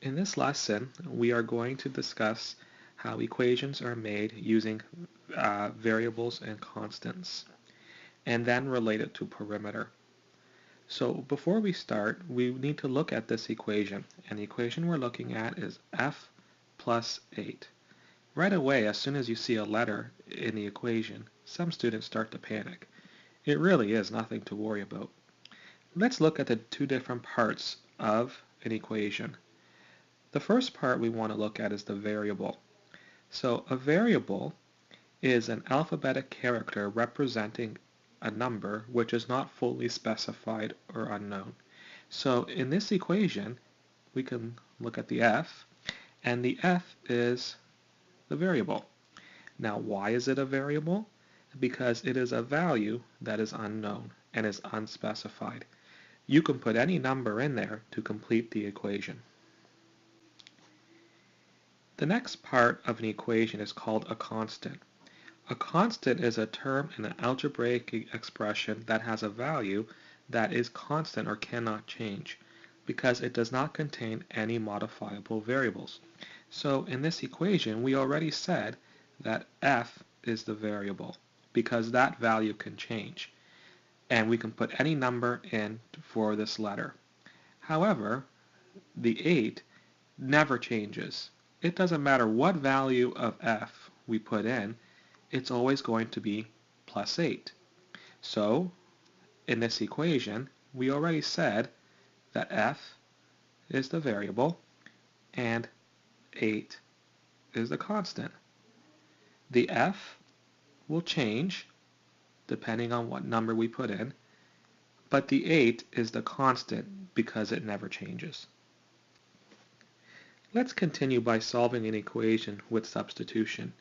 In this lesson, we are going to discuss how equations are made using variables and constants, and then relate it to perimeter. So before we start, we need to look at this equation, and the equation we're looking at is f plus 8. Right away, as soon as you see a letter in the equation, some students start to panic. It really is nothing to worry about. Let's look at the two different parts of an equation. The first part we want to look at is the variable. So a variable is an alphabetic character representing a number which is not fully specified or unknown. So in this equation, we can look at the f, and the f is the variable. Now, why is it a variable? Because it is a value that is unknown and is unspecified. You can put any number in there to complete the equation. The next part of an equation is called a constant. A constant is a term in an algebraic expression that has a value that is constant or cannot change because it does not contain any modifiable variables. So in this equation, we already said that f is the variable because that value can change, and we can put any number in for this letter. However, the 8 never changes. It doesn't matter what value of f we put in, it's always going to be plus 8. So, in this equation, we already said that f is the variable and 8 is the constant. The f will change depending on what number we put in, but the 8 is the constant because it never changes. Let's continue by solving an equation with substitution.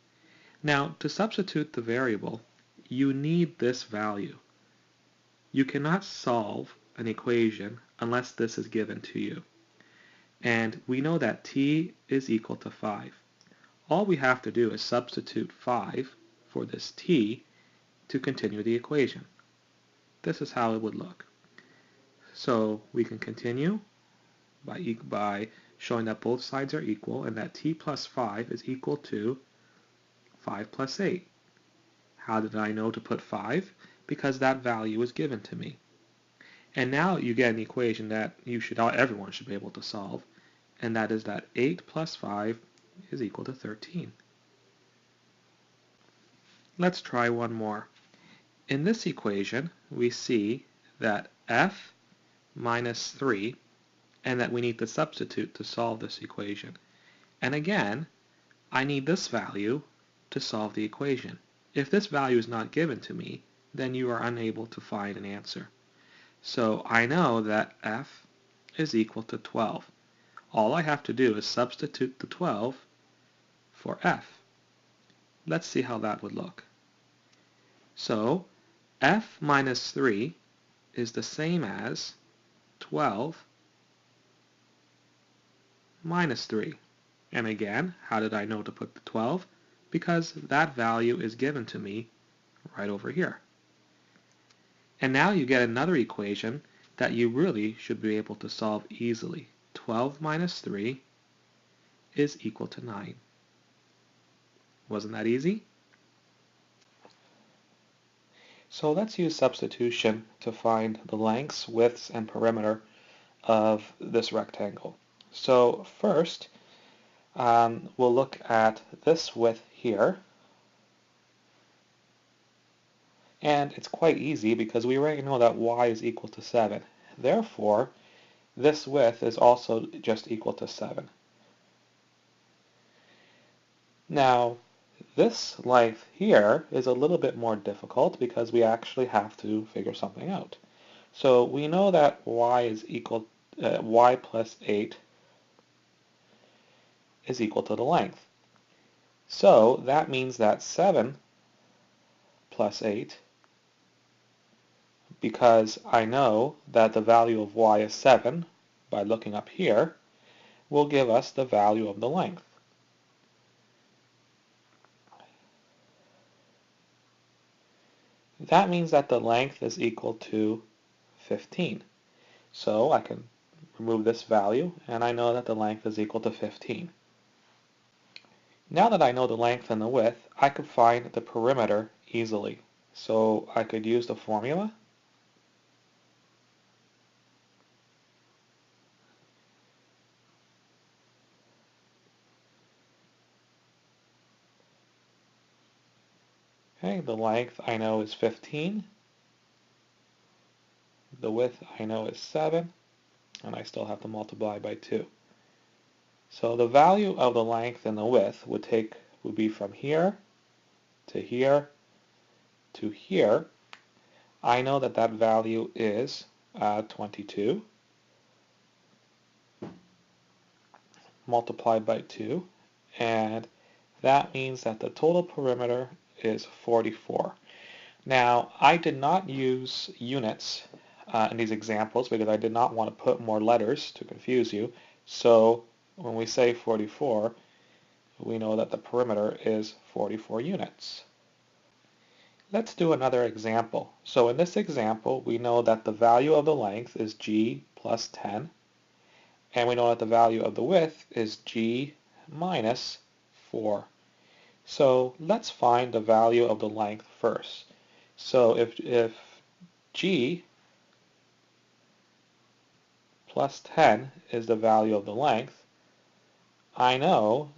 Now, to substitute the variable, you need this value. You cannot solve an equation unless this is given to you. And we know that t is equal to 5. All we have to do is substitute 5 for this t to continue the equation. This is how it would look. So we can continue by showing that both sides are equal and that t plus 5 is equal to 5 plus 8. How did I know to put 5? Because that value is given to me. And now you get an equation that everyone should be able to solve, and that is that 8 plus 5 is equal to 13. Let's try one more. In this equation, we see that f minus 3, and that we need to substitute to solve this equation. And again, I need this value to solve the equation. If this value is not given to me, then you are unable to find an answer. So I know that f is equal to 12. All I have to do is substitute the 12 for f. Let's see how that would look. So f minus 3 is the same as 12 minus 3. And again, how did I know to put the 12? Because that value is given to me right over here. And now you get another equation that you really should be able to solve easily. 12 minus 3 is equal to 9. Wasn't that easy? So let's use substitution to find the lengths, widths, and perimeter of this rectangle. So first, we'll look at this width here. And it's quite easy because we already know that y is equal to 7. Therefore, this width is also just equal to 7. Now, this length here is a little bit more difficult because we actually have to figure something out. So we know that y plus 8 is equal to the length. So that means that 7 plus 8, because I know that the value of y is 7 by looking up here, will give us the value of the length. That means that the length is equal to 15. So I can remove this value, and I know that the length is equal to 15. Now that I know the length and the width, I could find the perimeter easily. So I could use the formula. Okay, the length I know is 15. The width I know is 7, and I still have to multiply by 2. So the value of the length and the width would be from here to here to here. I know that that value is 22 multiplied by 2, and that means that the total perimeter is 44. Now, I did not use units in these examples because I did not want to put more letters to confuse you. So when we say 44, we know that the perimeter is 44 units. Let's do another example. So in this example, we know that the value of the length is g plus 10, and we know that the value of the width is g minus 4. So let's find the value of the length first. So if g plus 10 is the value of the length, I know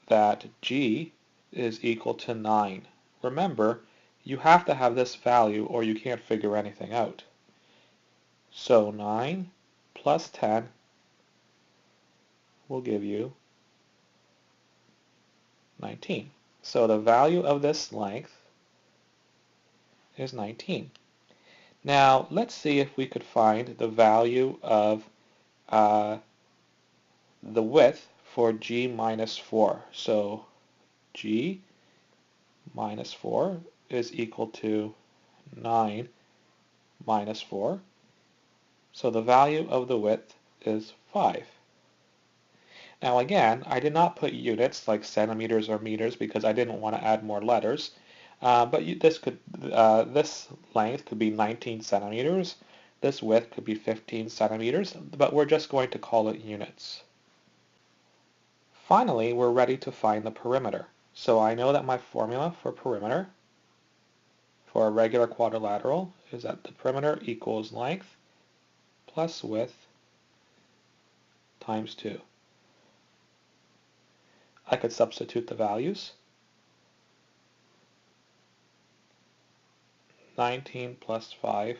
that g is equal to 9. Remember, you have to have this value or you can't figure anything out. So 9 plus 10 will give you 19. So the value of this length is 19. Now let's see if we could find the value of the width for g minus 4. So g minus 4 is equal to 9 minus 4. So the value of the width is 5. Now again, I did not put units like centimeters or meters because I didn't want to add more letters. But this length could be 19 centimeters. This width could be 15 centimeters, but we're just going to call it units. Finally, we're ready to find the perimeter. So I know that my formula for perimeter for a regular quadrilateral is that the perimeter equals length plus width times 2. I could substitute the values. 19 plus 5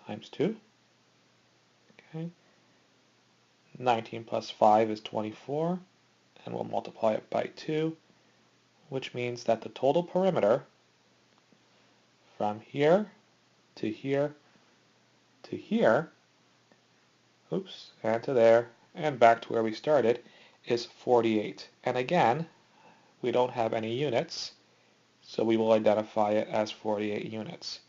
times 2. Okay. 19 plus 5 is 24, and we'll multiply it by 2, which means that the total perimeter from here to here to here, and to there, and back to where we started, is 48. And again, we don't have any units, so we will identify it as 48 units.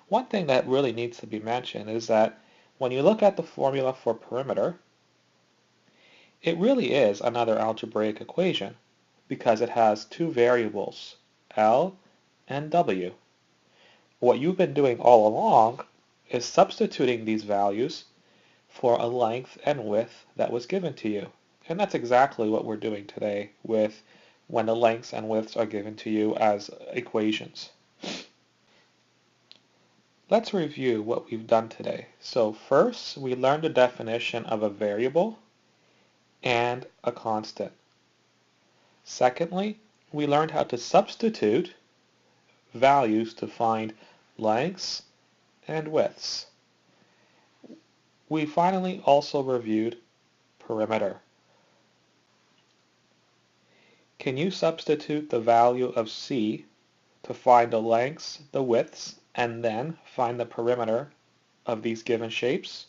One thing that really needs to be mentioned is that when you look at the formula for perimeter, it really is another algebraic equation because it has two variables, L and W. What you've been doing all along is substituting these values for a length and width that was given to you. And that's exactly what we're doing today with when the lengths and widths are given to you as equations. Let's review what we've done today. So first, we learned the definition of a variable and a constant. Secondly, we learned how to substitute values to find lengths and widths. We finally also reviewed perimeter. Can you substitute the value of C to find the lengths, the widths, and then find the perimeter of these given shapes?